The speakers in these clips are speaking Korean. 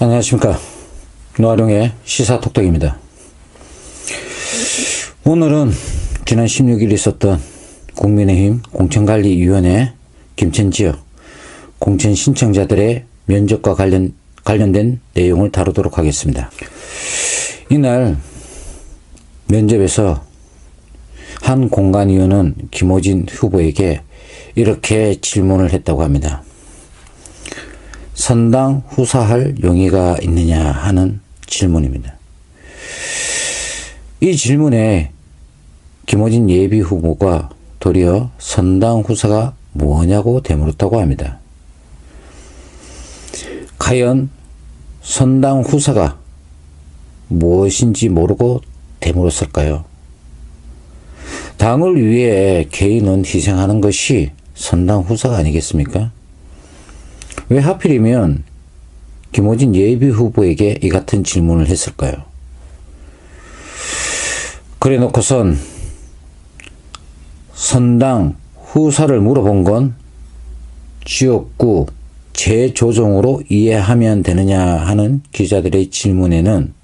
안녕하십니까. 노아룡의 시사톡톡입니다. 오늘은 지난 16일 있었던 국민의힘 공천관리위원회 김천지역 공천 신청자들의 면접과 관련된 내용을 다루도록 하겠습니다. 이날 면접에서 한 공관위원은 김호진 후보에게 이렇게 질문을 했다고 합니다. 선당 후사할 용의가 있느냐 하는 질문입니다. 이 질문에 김호진 예비 후보가 도리어 선당 후사가 뭐냐고 되물었다고 합니다. 과연 선당 후사가 무엇인지 모르고 되물었을까요? 당을 위해 개인은 희생하는 것이 선당 후사가 아니겠습니까? 왜 하필이면 김호진 예비 후보에게 이 같은 질문을 했을까요? 그래 놓고선 선당 후사를 물어본 건 지역구 재조정으로 이해하면 되느냐 하는 기자들의 질문에는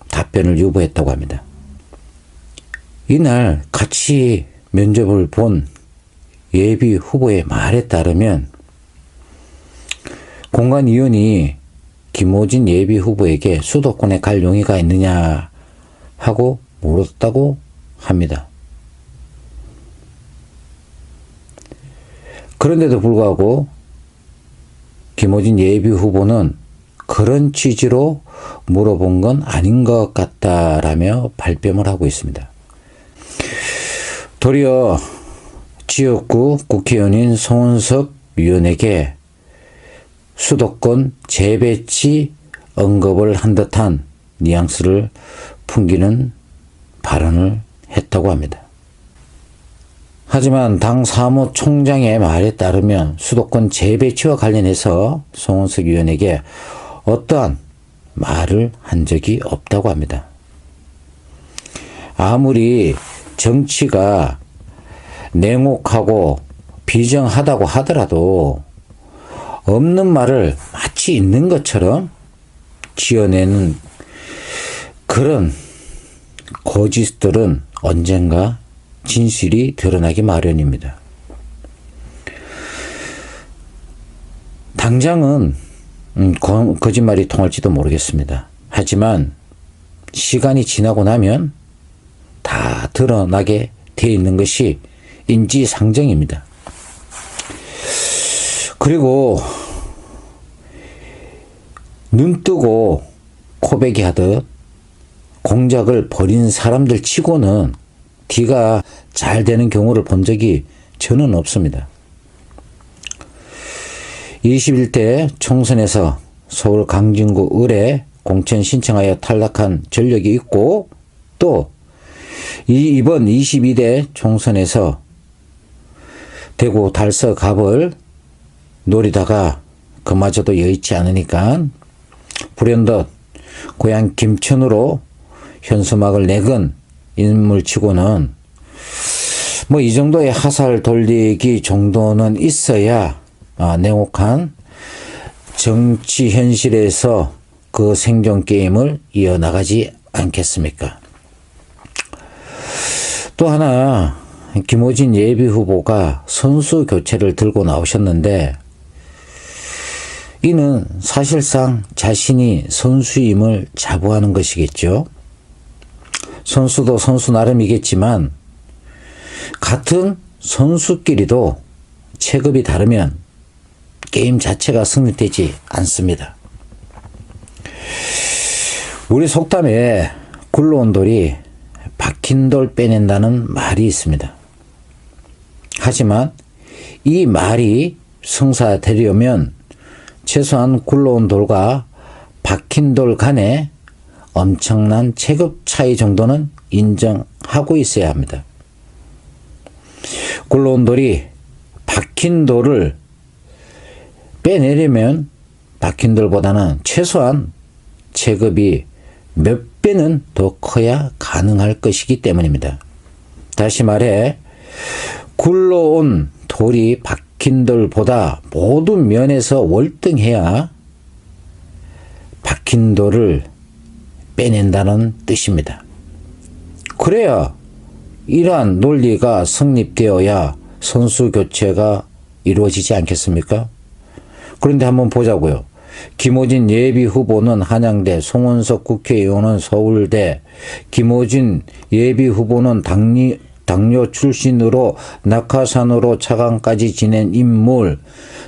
답변을 유보했다고 합니다. 이날 같이 면접을 본 예비 후보의 말에 따르면 공관위원이 김호진 예비 후보에게 수도권에 갈 용의가 있느냐 하고 물었다고 합니다. 그런데도 불구하고 김호진 예비 후보는 그런 취지로 물어본 건 아닌 것 같다라며 발뺌을 하고 있습니다. 도리어 지역구 국회의원인 송은석 위원에게 수도권 재배치 언급을 한 듯한 뉘앙스를 풍기는 발언을 했다고 합니다. 하지만 당 사무총장의 말에 따르면 수도권 재배치와 관련해서 송은석 위원에게 어떠한 말을 한 적이 없다고 합니다. 아무리 정치가 냉혹하고 비정하다고 하더라도 없는 말을 마치 있는 것처럼 지어내는 그런 거짓들은 언젠가 진실이 드러나기 마련입니다. 당장은 거짓말이 통할지도 모르겠습니다. 하지만 시간이 지나고 나면 다 드러나게 돼 있는 것이 인지상정입니다. 그리고 눈 뜨고 코베기 하듯 공작을 벌인 사람들 치고는 뒤가 잘 되는 경우를 본 적이 저는 없습니다. 21대 총선에서 서울 강진구 을에 공천 신청하여 탈락한 전력이 있고 또 이번 22대 총선에서 대구 달서갑을 노리다가 그마저도 여의치 않으니까 불현듯 고향 김천으로 현수막을 내건 인물치고는 뭐 이 정도의 화살 돌리기 정도는 있어야 냉혹한 정치 현실에서 그 생존 게임을 이어나가지 않겠습니까? 또 하나 김호진 예비 후보가 선수 교체를 들고 나오셨는데 이는 사실상 자신이 선수임을 자부하는 것이겠죠. 선수도 선수 나름이겠지만 같은 선수끼리도 체급이 다르면 게임 자체가 승리되지 않습니다. 우리 속담에 굴러온 돌이 박힌 돌 빼낸다는 말이 있습니다. 하지만 이 말이 성사되려면 최소한 굴러온 돌과 박힌 돌 간에 엄청난 체급 차이 정도는 인정하고 있어야 합니다. 굴러온 돌이 박힌 돌을 빼내려면 박힌 돌보다는 최소한 체급이 몇 배는 더 커야 가능할 것이기 때문입니다. 다시 말해 굴러온 돌이 박힌 돌보다 모든 면에서 월등해야 긴도를 빼낸다는 뜻입니다. 그래야 이러한 논리가 성립되어야 선수 교체가 이루어지지 않겠습니까? 그런데 한번 보자고요. 김호진 예비 후보는 한양대, 송원석 국회의원은 서울대, 김호진 예비 후보는 당뇨 출신으로 낙하산으로 차관까지 지낸 인물,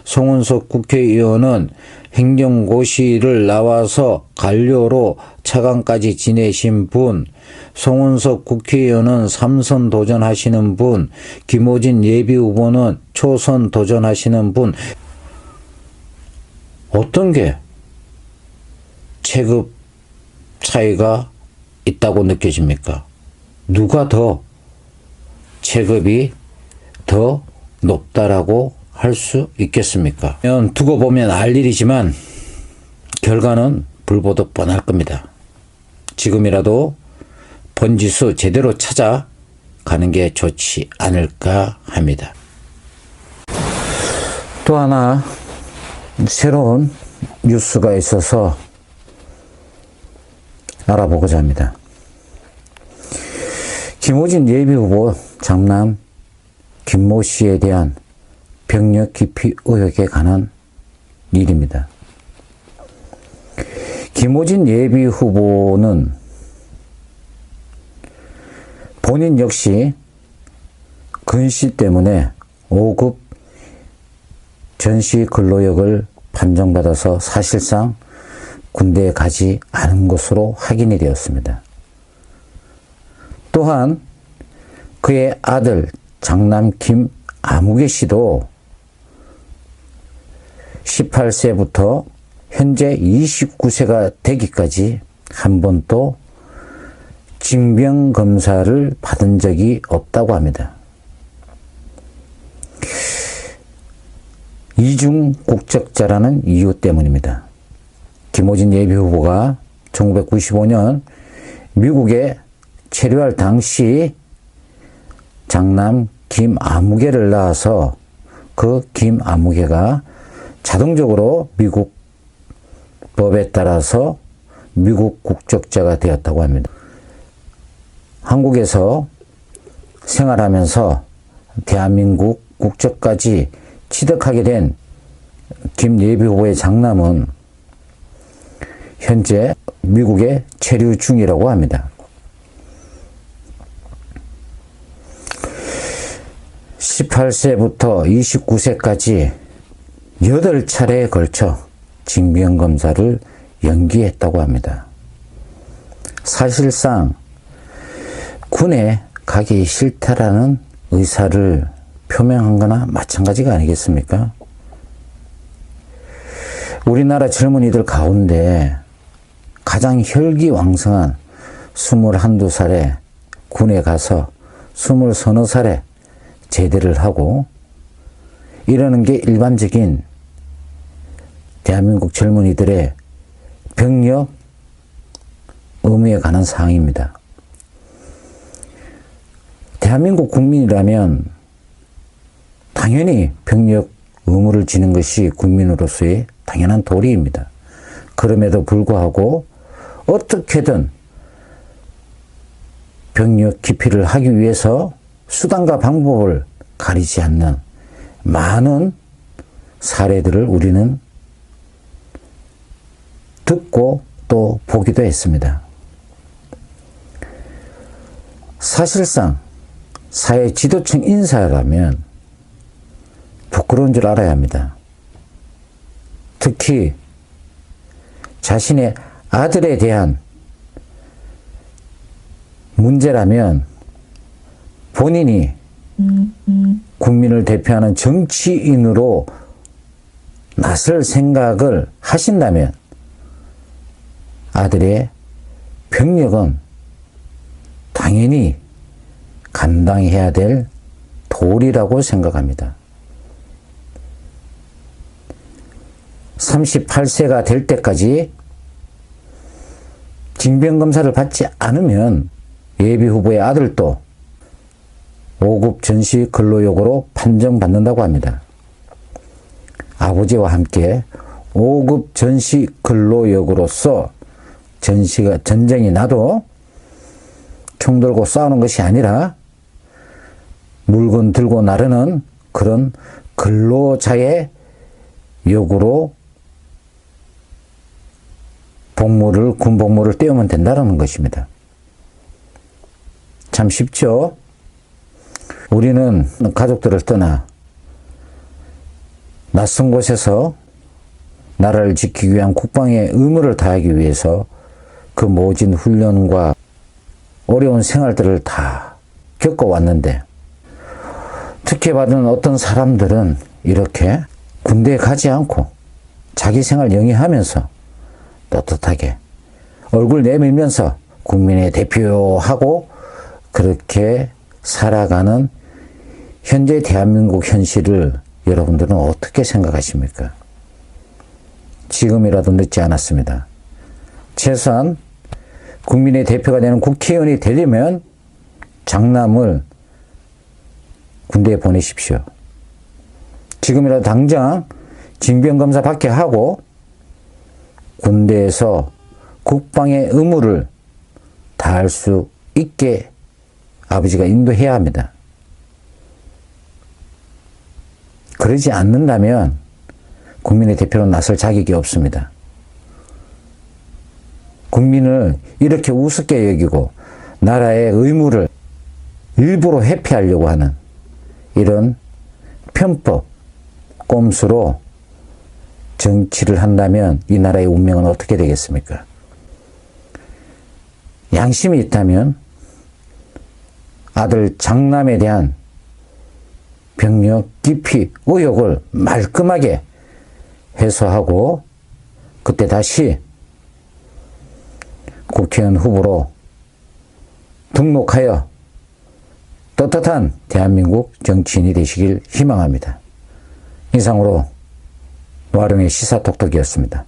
송원석 국회의원은 행정고시를 나와서 관료로 차관까지 지내신 분, 송원석 국회의원은 3선 도전하시는 분, 김호진 예비후보는 초선 도전하시는 분, 어떤 게 체급 차이가 있다고 느껴집니까? 누가 더 체급이 더 높다라고 할 수 있겠습니까? 두고 보면 알 일이지만 결과는 불보듯 뻔할 겁니다. 지금이라도 번지수 제대로 찾아가는 게 좋지 않을까 합니다. 또 하나 새로운 뉴스가 있어서 알아보고자 합니다. 김호진 예비후보 장남 김모 씨에 대한 병력 기피 의혹에 관한 일입니다. 김호진 예비후보는 본인 역시 근시 때문에 5급 전시 근로역을 판정받아서 사실상 군대에 가지 않은 것으로 확인이 되었습니다. 또한 그의 아들 장남 김아무개 씨도 18세부터 현재 29세가 되기까지 한 번도 징병검사를 받은 적이 없다고 합니다. 이중 국적자라는 이유 때문입니다. 김호진 예비후보가 1995년 미국에 체류할 당시 장남 김아무개를 낳아서 그 김아무개가 자동적으로 미국 법에 따라서 미국 국적자가 되었다고 합니다. 한국에서 생활하면서 대한민국 국적까지 취득하게 된 김 예비후보의 장남은 현재 미국에 체류 중이라고 합니다. 18세부터 29세까지 8차례에 걸쳐 징병검사를 연기했다고 합니다. 사실상 군에 가기 싫다라는 의사를 표명한 거나 마찬가지가 아니겠습니까? 우리나라 젊은이들 가운데 가장 혈기왕성한 21, 22살에 군에 가서 20, 서너 살에 제대를 하고 이러는 게 일반적인 대한민국 젊은이들의 병력 의무에 관한 사항입니다. 대한민국 국민이라면 당연히 병력 의무를 지는 것이 국민으로서의 당연한 도리입니다. 그럼에도 불구하고 어떻게든 병력 기피를 하기 위해서 수단과 방법을 가리지 않는 많은 사례들을 우리는 듣고 또 보기도 했습니다. 사실상 사회 지도층 인사라면 부끄러운 줄 알아야 합니다. 특히 자신의 아들에 대한 문제라면 본인이 국민을 대표하는 정치인으로 나설 생각을 하신다면 아들의 병력은 당연히 감당해야 될 도리라고 생각합니다. 38세가 될 때까지 징병검사를 받지 않으면 예비후보의 아들도 5급 전시 근로역으로 판정받는다고 합니다. 아버지와 함께 5급 전시 근로역으로서 전쟁이 나도 총 들고 싸우는 것이 아니라 물건 들고 나르는 그런 근로자의 역으로 군 복무를 떼우면 된다는 것입니다. 참 쉽죠? 우리는 가족들을 떠나 낯선 곳에서 나라를 지키기 위한 국방의 의무를 다하기 위해서 그 모진 훈련과 어려운 생활들을 다 겪어왔는데, 특혜받은 어떤 사람들은 이렇게 군대에 가지 않고 자기 생활 영위하면서 떳떳하게 얼굴 내밀면서 국민의 대표하고 그렇게 살아가는 현재 대한민국 현실을 여러분들은 어떻게 생각하십니까? 지금이라도 늦지 않았습니다. 최소한 국민의 대표가 되는 국회의원이 되려면 장남을 군대에 보내십시오. 지금이라도 당장 징병검사 받게 하고 군대에서 국방의 의무를 다할 수 있게 아버지가 인도해야 합니다. 그러지 않는다면 국민의 대표로 나설 자격이 없습니다. 국민을 이렇게 우습게 여기고 나라의 의무를 일부러 회피하려고 하는 이런 편법, 꼼수로 정치를 한다면 이 나라의 운명은 어떻게 되겠습니까? 양심이 있다면 아들 장남에 대한 병력 기피 의혹을 말끔하게 해소하고 그때 다시 국회의원 후보로 등록하여 떳떳한 대한민국 정치인이 되시길 희망합니다. 이상으로 와룡의 시사톡톡이었습니다.